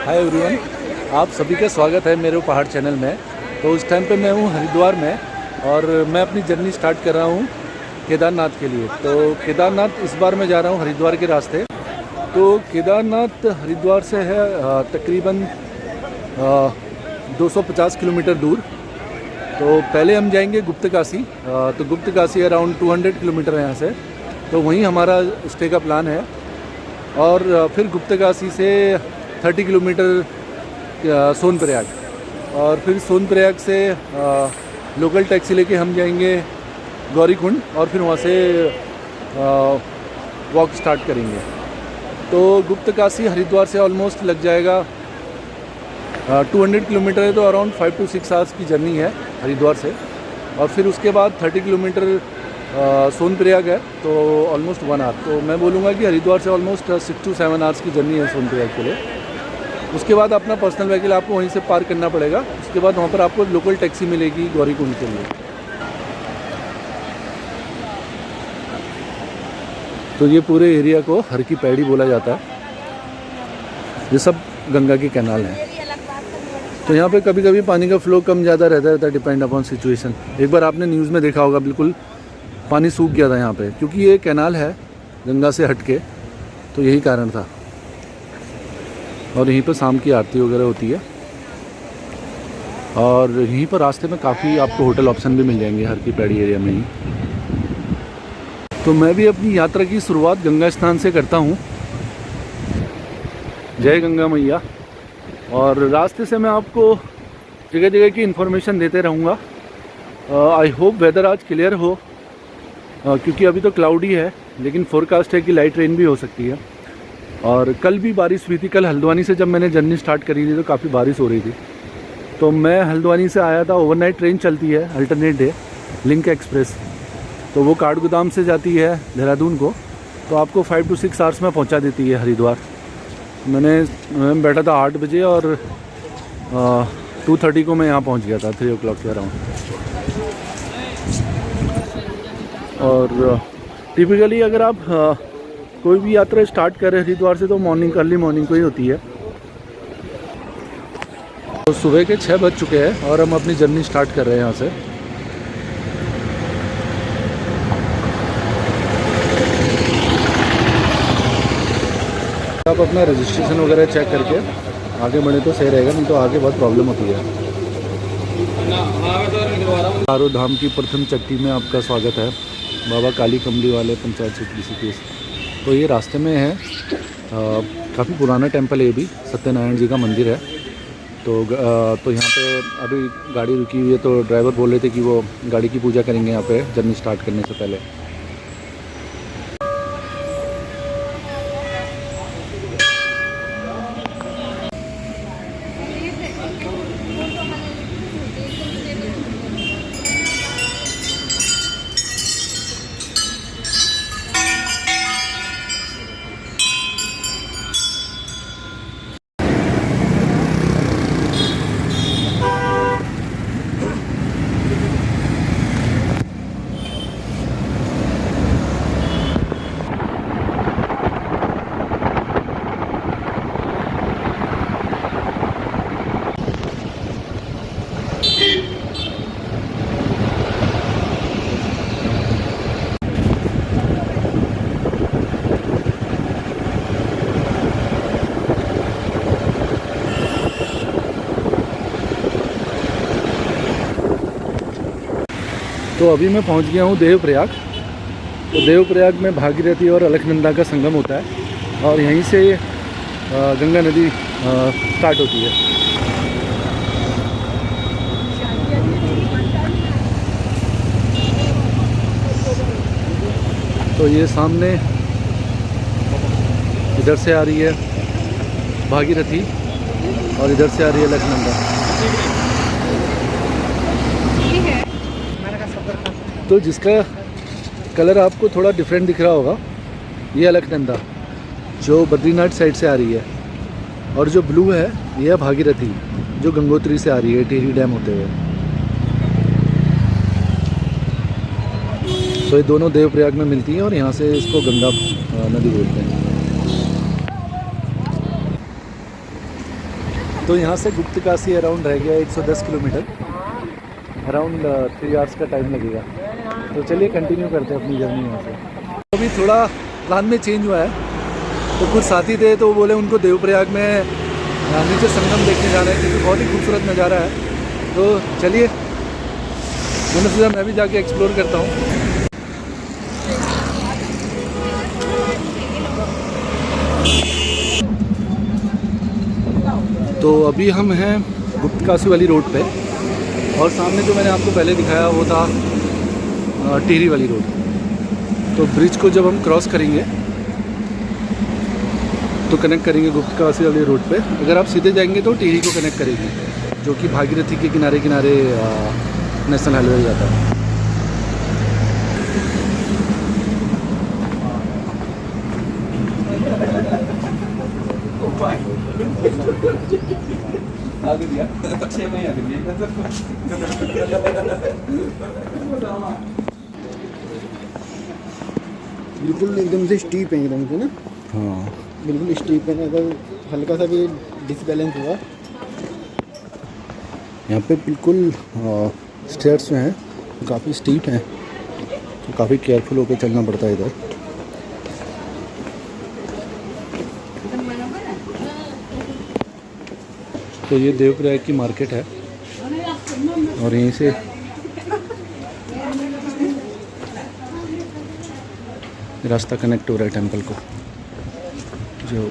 Hi everyone, आप सभी का स्वागत है मेरे पहाड़ चैनल में। तो उस टाइम पे मैं हूँ हरिद्वार में और मैं अपनी जर्नी स्टार्ट कर रहा हूँ केदारनाथ के लिए। तो केदारनाथ इस बार मैं जा रहा हूँ हरिद्वार के रास्ते। तो केदारनाथ हरिद्वार से है तकरीबन 250 किलोमीटर दूर। तो पहले हम जाएंगे गुप्तकाशी। तो गुप्तकाशी अराउंड 200 किलोमीटर है यहाँ से, तो वहीं हमारा स्टे का प्लान है। और फिर गुप्तकाशी से 30 किलोमीटर सोनप्रयाग, और फिर सोनप्रयाग से लोकल टैक्सी लेके हम जाएंगे गौरीकुंड और फिर वहाँ से वॉक स्टार्ट करेंगे। तो गुप्तकाशी हरिद्वार से ऑलमोस्ट लग जाएगा 200 किलोमीटर है, तो अराउंड 5 to 6 आवर्स की जर्नी है हरिद्वार से। और फिर उसके बाद 30 किलोमीटर सोनप्रयाग है, तो ऑलमोस्ट 1 आवर। तो मैं बोलूँगा कि हरिद्वार से ऑलमोस्ट 6 to 7 आवर्स की जर्नी है सोनप्रयाग के लिए। उसके बाद अपना पर्सनल व्हीकल आपको वहीं से पार्क करना पड़ेगा। उसके बाद वहाँ पर आपको लोकल टैक्सी मिलेगी गौरीकुंड के लिए। तो ये पूरे एरिया को हर की पैड़ी बोला जाता है। ये सब गंगा की कैनाल है। तो यहाँ पे कभी कभी पानी का फ्लो कम ज़्यादा रहता है, डिपेंड अपॉन सिचुएशन। एक बार आपने न्यूज़ में देखा होगा, बिल्कुल पानी सूख गया था यहाँ पे, क्योंकि ये कैनाल है गंगा से हटके, तो यही कारण था। और यहीं पर शाम की आरती वगैरह होती है। और यहीं पर रास्ते में काफ़ी आपको होटल ऑप्शन भी मिल जाएंगे हर की पैड़ी एरिया में ही। तो मैं भी अपनी यात्रा की शुरुआत गंगा स्नान से करता हूँ। जय गंगा मैया। और रास्ते से मैं आपको जगह जगह की इन्फॉर्मेशन देते रहूँगा। आई होप वेदर आज क्लियर हो, क्योंकि अभी तो क्लाउडी है, लेकिन फोरकास्ट है कि लाइट रेन भी हो सकती है। और कल भी बारिश हुई थी। कल हल्द्वानी से जब मैंने जर्नी स्टार्ट करी थी तो काफ़ी बारिश हो रही थी। तो मैं हल्द्वानी से आया था, ओवरनाइट ट्रेन चलती है अल्टरनेट डे, लिंक एक्सप्रेस। तो वो काठगोदाम से जाती है देहरादून को, तो आपको 5 to 6 आवर्स में पहुंचा देती है हरिद्वार। मैं बैठा था 8 बजे और 2:30 को मैं यहाँ पहुँच गया था, 3 o'clock के अराउंड। और टिपिकली अगर आप कोई भी यात्रा स्टार्ट करें हरिद्वार से, तो अर्ली मॉर्निंग को ही होती है। तो सुबह के 6 बज चुके हैं और हम अपनी जर्नी स्टार्ट कर रहे हैं यहाँ से। आप अपना रजिस्ट्रेशन वगैरह चेक करके आगे बढ़े तो सही रहेगा, नहीं तो आगे बहुत प्रॉब्लम होती है। चारों धाम की प्रथम चट्टी में आपका स्वागत है, बाबा काली कमली वाले पंचायत क्षेत्र ऋषिकेश। तो ये रास्ते में है, काफ़ी पुराना टेंपल है, ये भी सत्यनारायण जी का मंदिर है। तो यहाँ पे अभी गाड़ी रुकी हुई है, तो ड्राइवर बोल रहे थे कि वो गाड़ी की पूजा करेंगे यहाँ पे जर्नी स्टार्ट करने से पहले। तो अभी मैं पहुंच गया हूं देवप्रयाग। तो देवप्रयाग में भागीरथी और अलकनंदा का संगम होता है, और यहीं से गंगा नदी स्टार्ट होती है। तो ये सामने इधर से आ रही है भागीरथी और इधर से आ रही है अलकनंदा। तो जिसका कलर आपको थोड़ा डिफरेंट दिख रहा होगा, ये अलकनंदा जो बद्रीनाथ साइड से आ रही है, और जो ब्लू है ये है भागीरथी जो गंगोत्री से आ रही है टिहरी डैम होते हुए। तो ये दोनों देवप्रयाग में मिलती हैं और यहाँ से इसको गंगा नदी बोलते हैं। तो यहाँ से गुप्तकाशी अराउंड रह गया 110 किलोमीटर, अराउंड 3 आवर्स का टाइम लगेगा। तो चलिए कंटिन्यू करते हैं अपनी जर्नी यहाँ से। अभी थोड़ा प्लान में चेंज हुआ है, तो कुछ साथी थे तो बोले उनको देवप्रयाग में नीचे संगम देखने जाना है क्योंकि बहुत ही खूबसूरत नज़ारा है। तो चलिए, मैंने सोचा मैं भी जाके एक्सप्लोर करता हूँ। तो अभी हम हैं गुप्तकाशी वाली रोड पे, और सामने जो मैंने आपको पहले दिखाया वो था टिहरी वाली रोड। तो ब्रिज को जब हम क्रॉस करेंगे तो कनेक्ट करेंगे गुप्तकाशी वाली रोड पे। अगर आप सीधे जाएंगे तो टिहरी को कनेक्ट करेंगे, जो कि भागीरथी के किनारे किनारे नेशनल हाईवे जाता है। आगे दिया 6 महीने आगे दिया। बिल्कुल एकदम से स्टीप है, एकदम से ना। हाँ बिल्कुल स्टीप है, अगर हल्का सा भी डिसबैलेंस हुआ। यहाँ पे बिल्कुल स्टेयर्स जो हैं काफ़ी स्टीप हैं, तो काफ़ी केयरफुल होकर चलना पड़ता है इधर। तो ये देवप्रयाग की मार्केट है, और यहीं से रास्ता कनेक्ट हो रहा है टेंपल को। जो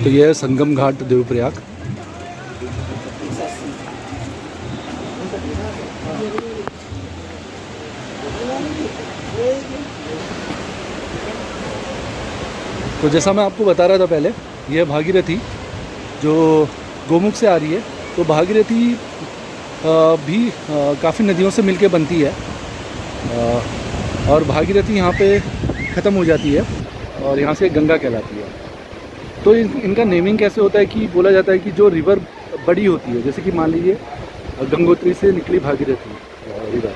तो यह है संगम घाट देवप्रयाग। तो जैसा मैं आपको बता रहा था पहले, यह भागीरथी जो गोमुख से आ रही है। तो भागीरथी भी काफ़ी नदियों से मिलके बनती है, और भागीरथी यहाँ पे ख़त्म हो जाती है और यहाँ से गंगा कहलाती है। तो इनका नेमिंग कैसे होता है कि बोला जाता है कि जो रिवर बड़ी होती है, जैसे कि मान लीजिए गंगोत्री से निकली भागीरथी रिवर,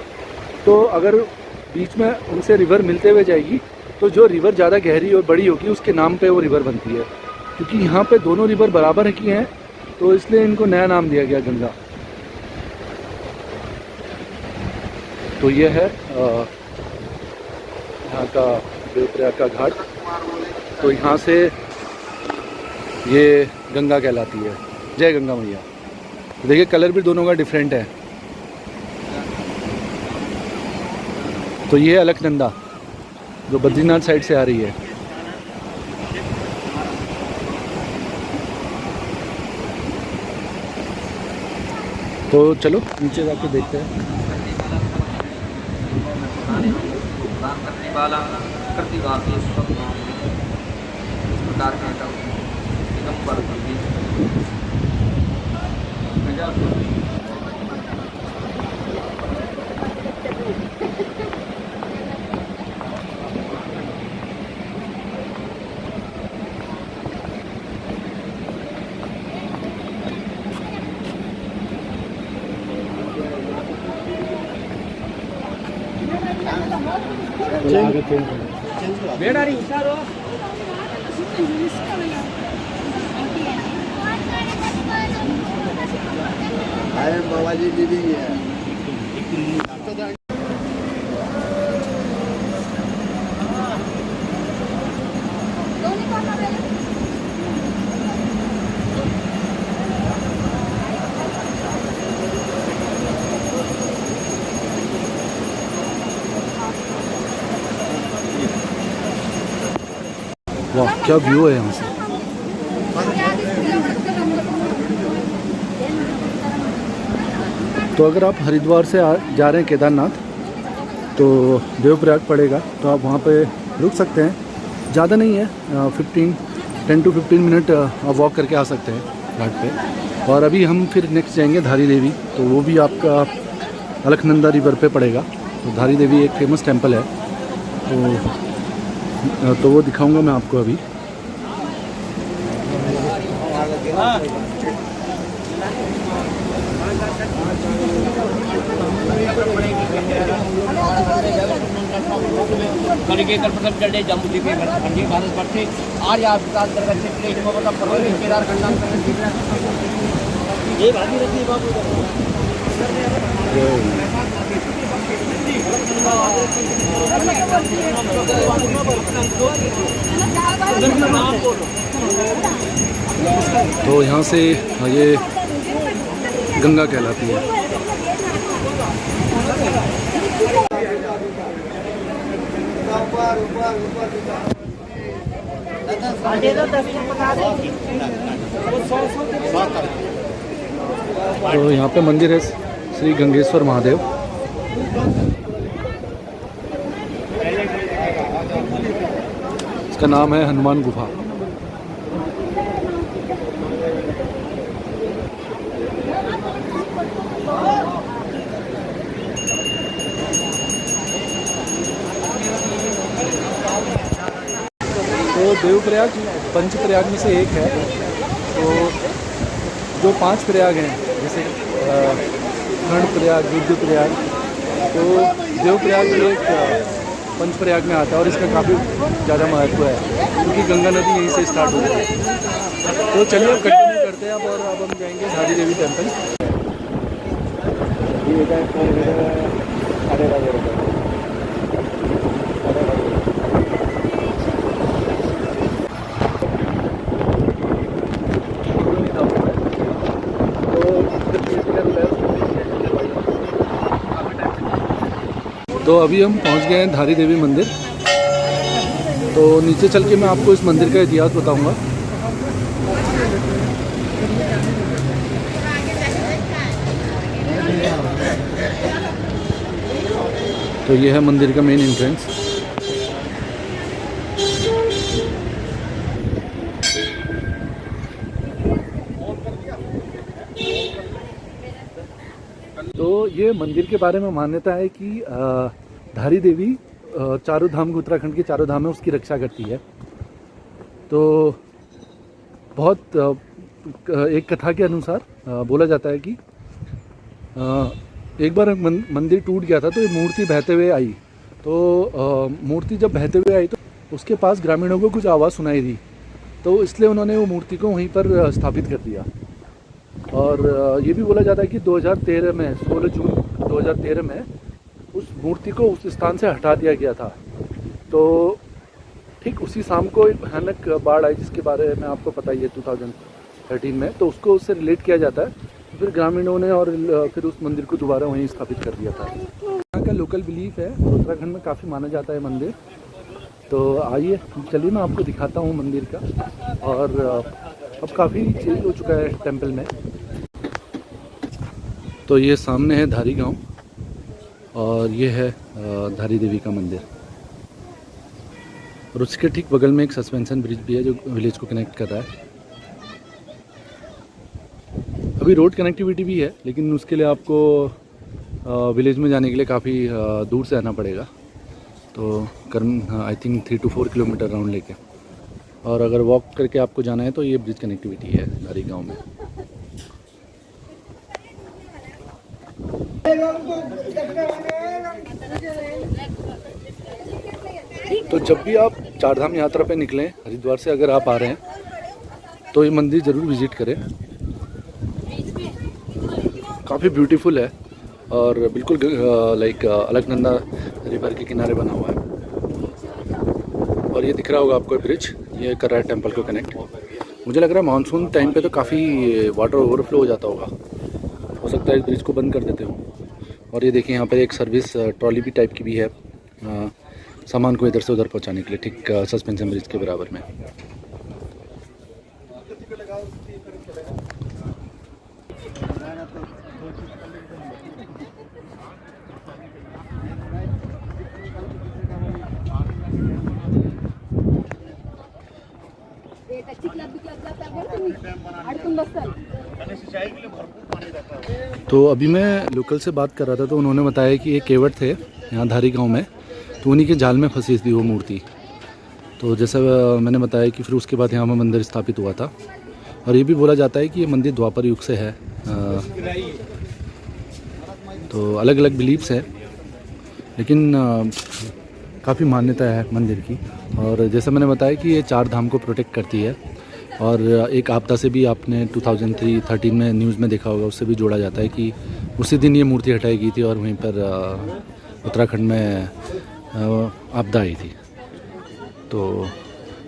तो अगर बीच में उनसे रिवर मिलते हुए जाएगी तो जो रिवर ज़्यादा गहरी और बड़ी होगी उसके नाम पे वो रिवर बनती है। क्योंकि यहाँ पे दोनों रिवर बराबर की हैं, तो इसलिए इनको नया नाम दिया गया गंगा। तो ये है यहाँ का देवप्रयाग का घाट। तो यहाँ से ये गंगा कहलाती है। जय गंगा मैया। देखिए कलर भी दोनों का डिफरेंट है। तो ये है अलकनंदा जो बद्रीनाथ साइड से आ रही है। तो चलो नीचे जाके देखते हैं। बाबाजी दीदी है। वाह क्या व्यू है यहाँ से। तो अगर आप हरिद्वार से जा रहे हैं केदारनाथ, तो देवप्रयाग पड़ेगा, तो आप वहाँ पे रुक सकते हैं। ज़्यादा नहीं है, 10 to 15 मिनट आप वॉक करके आ सकते हैं घाट पे। और अभी हम फिर नेक्स्ट जाएंगे धारी देवी, तो वो भी आपका अलकनंदा रिवर पे पड़ेगा। तो धारी देवी एक फेमस टेम्पल है, तो वो दिखाऊंगा मैं आपको अभी। कलिकेकर प्रथम चढ़े जम्बूद्वीपे भंडी भारत वर्षे आर्य विकास जगत क्षेत्रे हिमवतम पर्वते केदारखंडां ये भागीरथी बाबू तो यहाँ से ये गंगा कहलाती है। तो यहाँ पे मंदिर है श्री गंगेश्वर महादेव। इसका नाम है हनुमान गुफा। तो देवप्रयाग पंचप्रयाग में से एक है। तो जो 5 प्रयाग हैं जैसे कर्णप्रयाग, रुद्रप्रयाग, तो देवप्रयाग एक पंचप्रयाग में आता है और इसका काफ़ी ज़्यादा महत्व है क्योंकि गंगा नदी यहीं से स्टार्ट होती है। तो चलिए अब कंटिन्यू करते हैं और अब हम जाएंगे धारी देवी टेम्पल। तो अभी हम पहुंच गए हैं धारी देवी मंदिर। तो नीचे चल के मैं आपको इस मंदिर का इतिहास बताऊंगा। तो ये है मंदिर का मेन एंट्रेंस। तो ये मंदिर के बारे में मान्यता है कि धारी देवी चारों धाम, उत्तराखंड के चारों धाम है, उसकी रक्षा करती है। तो बहुत एक कथा के अनुसार बोला जाता है कि एक बार मंदिर टूट गया था तो ये मूर्ति बहते हुए आई। तो मूर्ति जब बहते हुए आई तो उसके पास ग्रामीणों को कुछ आवाज़ सुनाई दी, तो इसलिए उन्होंने वो मूर्ति को वहीं पर स्थापित कर दिया। और ये भी बोला जाता है कि 2013 में 16 जून 2013 में उस मूर्ति को उस स्थान से हटा दिया गया था। तो ठीक उसी शाम को एक भयानक बाढ़ आई जिसके बारे में आपको पता ही है 2013 में, तो उसको उससे रिलेट किया जाता है। फिर ग्रामीणों ने और फिर उस मंदिर को दोबारा वहीं स्थापित कर दिया था। यहाँ का लोकल बिलीफ है, उत्तराखंड में काफ़ी माना जाता है मंदिर। तो आइए चलिए मैं आपको दिखाता हूँ मंदिर का। और अब काफ़ी चेंज हो चुका है टेम्पल में। तो ये सामने है धारी गांव और ये है धारी देवी का मंदिर। और उसके ठीक बगल में एक सस्पेंशन ब्रिज भी है जो विलेज को कनेक्ट कर रहा है। अभी रोड कनेक्टिविटी भी है लेकिन उसके लिए आपको विलेज में जाने के लिए काफ़ी दूर से आना पड़ेगा। तो I think 3 to 4 kilometre round लेके, और अगर वॉक करके आपको जाना है तो ये ब्रिज कनेक्टिविटी है धारी गांव में। तो जब भी आप चारधाम यात्रा पे निकलें हरिद्वार से, अगर आप आ रहे हैं तो ये मंदिर ज़रूर विज़िट करें। काफ़ी ब्यूटीफुल है और बिल्कुल लाइक अलकनंदा रिवर के किनारे बना हुआ है। और ये दिख रहा होगा आपको ब्रिज, ये कर रहा है टेंपल को कनेक्ट। मुझे लग रहा है मानसून टाइम पे तो काफ़ी वाटर ओवरफ्लो हो जाता होगा, हो सकता है इस ब्रिज को बंद कर देते हो। और ये देखिए यहाँ पर एक सर्विस ट्रॉली भी टाइप की भी है सामान को इधर से उधर पहुँचाने के लिए, ठीक सस्पेंशन ब्रिज के बराबर में। तो अभी मैं लोकल से बात कर रहा था तो उन्होंने बताया कि एक केवट थे यहाँ धारी गांव में, तो उन्हीं के जाल में फंसी थी वो मूर्ति। तो जैसा मैंने बताया कि फिर उसके बाद यहाँ में मंदिर स्थापित हुआ था। और ये भी बोला जाता है कि ये मंदिर द्वापर युग से है। तो अलग अलग बिलीव्स हैं, लेकिन काफ़ी मान्यता है मंदिर की। और जैसा मैंने बताया कि ये 4 धाम को प्रोटेक्ट करती है। और एक आपदा से भी आपने 2013 में न्यूज़ में देखा होगा, उससे भी जोड़ा जाता है कि उसी दिन ये मूर्ति हटाई गई थी और वहीं पर उत्तराखंड में आपदा आई थी। तो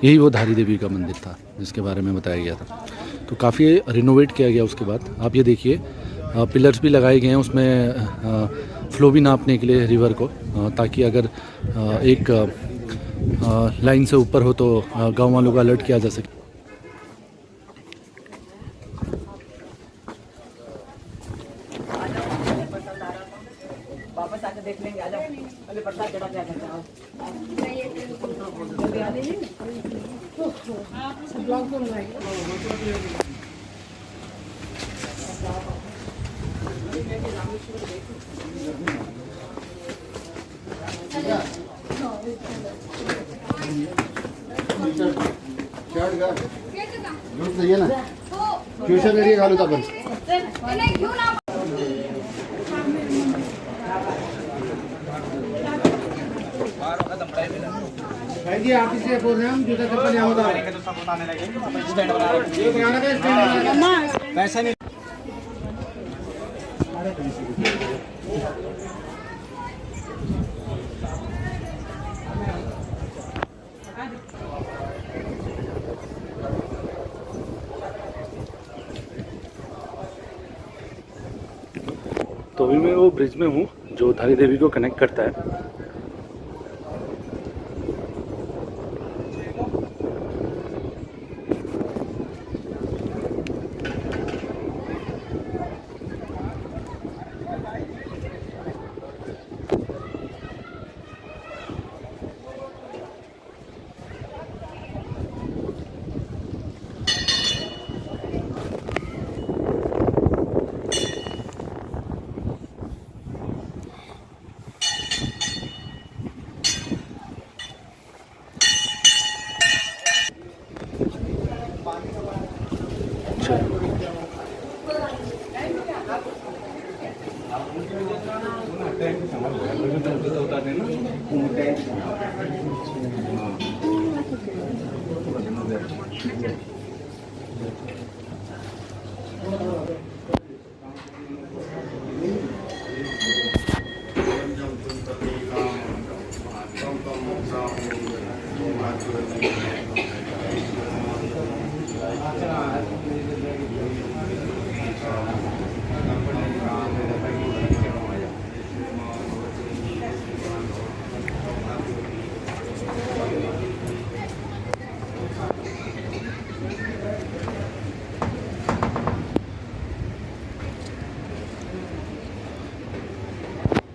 यही वो धारी देवी का मंदिर था जिसके बारे में बताया गया था। तो काफ़ी रिनोवेट किया गया उसके बाद। आप ये देखिए पिलर्स भी लगाए गए हैं उसमें फ्लो भी नापने के लिए रिवर को, ताकि अगर एक लाइन से ऊपर हो तो गांव वालों को अलर्ट किया जा सके। वापस आके देख लेंगे, आ जाओ। पहले प्रसाद चढ़ा के आ जाते हैं। दूध चाहिए ना, ट्यूशन एरिया घालू आपण. पैसा नहीं। तो अभी मैं वो ब्रिज में हूँ जो धारी देवी को कनेक्ट करता है।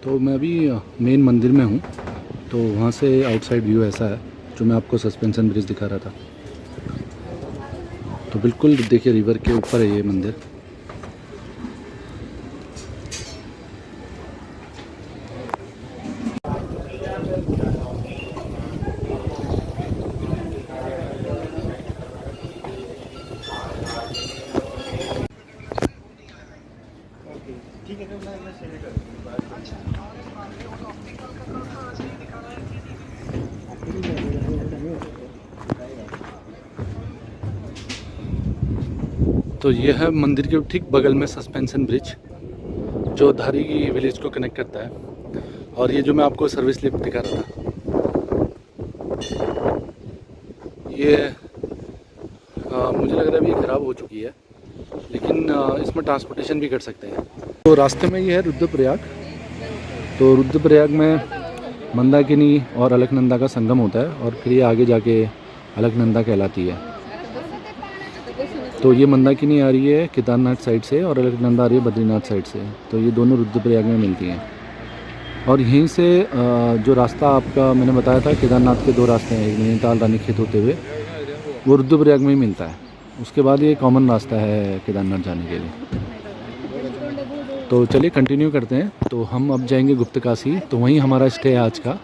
तो मैं अभी मेन मंदिर में हूँ, तो वहाँ से आउटसाइड व्यू ऐसा है जो मैं आपको सस्पेंशन ब्रिज दिखा रहा था। तो बिल्कुल देखिए रिवर के ऊपर है ये मंदिर। तो ये है मंदिर के ठीक बगल में सस्पेंशन ब्रिज जो धारी की विलेज को कनेक्ट करता है। और ये जो मैं आपको सर्विस लिफ्ट दिखा रहा था, ये मुझे लग रहा है अभी ख़राब हो चुकी है, लेकिन इसमें ट्रांसपोर्टेशन भी कर सकते हैं। तो रास्ते में ये है रुद्रप्रयाग। तो रुद्रप्रयाग में मंदाकिनी और अलकनंदा का संगम होता है और फिर ये आगे जाके अलकनंदा कहलाती है। तो ये मंदाकिनी आ रही है केदारनाथ साइड से और अलकनंदा आ रही है बद्रीनाथ साइड से। तो ये दोनों रुद्रप्रयाग में मिलती हैं। और यहीं से जो रास्ता आपका मैंने बताया था, केदारनाथ के 2 रास्ते हैं, एक नैनीताल रानीखेत होते हुए, वो रुद्रप्रयाग में ही मिलता है। उसके बाद ये कॉमन रास्ता है केदारनाथ जाने के लिए। तो चलिए कंटिन्यू करते हैं। तो हम अब जाएंगे गुप्तकाशी, तो वहीं हमारा स्टे है आज का,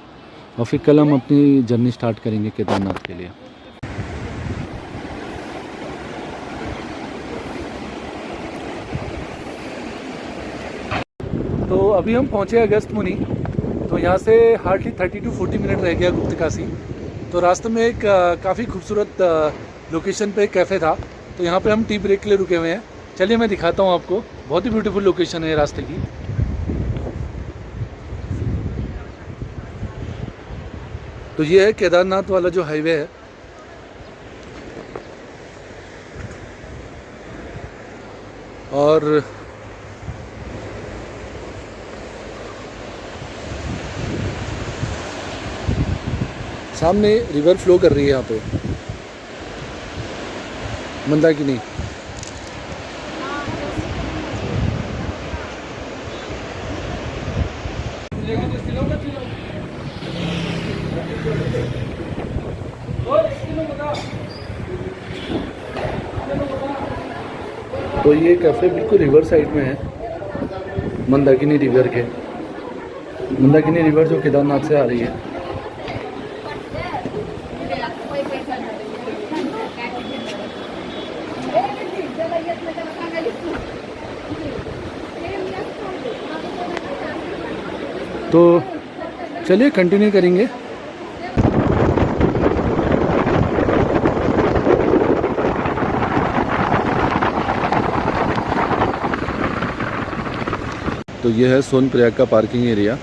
और फिर कल हम अपनी जर्नी स्टार्ट करेंगे केदारनाथ के लिए। तो अभी हम पहुँचे अगस्त मुनि। तो और यहाँ से हार्डली 30 to 40 मिनट रह गया गुप्तकाशी। तो रास्ते में एक काफ़ी खूबसूरत लोकेशन पे एक कैफ़े था, तो यहाँ पे हम टी ब्रेक के लिए रुके हुए हैं। चलिए मैं दिखाता हूँ आपको, बहुत ही ब्यूटीफुल लोकेशन है रास्ते की। तो ये है केदारनाथ वाला जो हाईवे है। और सामने रिवर फ्लो कर रही है यहाँ पे, मंदाकिनी। तो ये कैफ़े बिल्कुल रिवर साइड में है, मंदाकिनी रिवर के। मंदाकिनी रिवर जो केदारनाथ से आ रही है। तो चलिए कंटिन्यू करेंगे। तो ये है सोनप्रयाग का पार्किंग एरिया।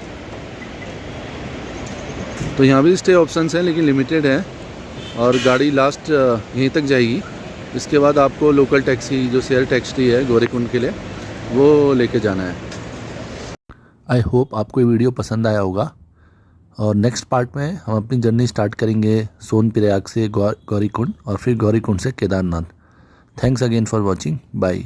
तो यहाँ भी स्टे ऑप्शंस हैं लेकिन लिमिटेड है, और गाड़ी लास्ट यहीं तक जाएगी। इसके बाद आपको लोकल टैक्सी जो शेयर टैक्सी है गौरीकुंड के लिए, वो लेके जाना है। आई होप आपको ये वीडियो पसंद आया होगा, और नेक्स्ट पार्ट में हम अपनी जर्नी स्टार्ट करेंगे सोनप्रयाग से गौरीकुंड और फिर गौरीकुंड से Kedarnath. Thanks again for watching, bye.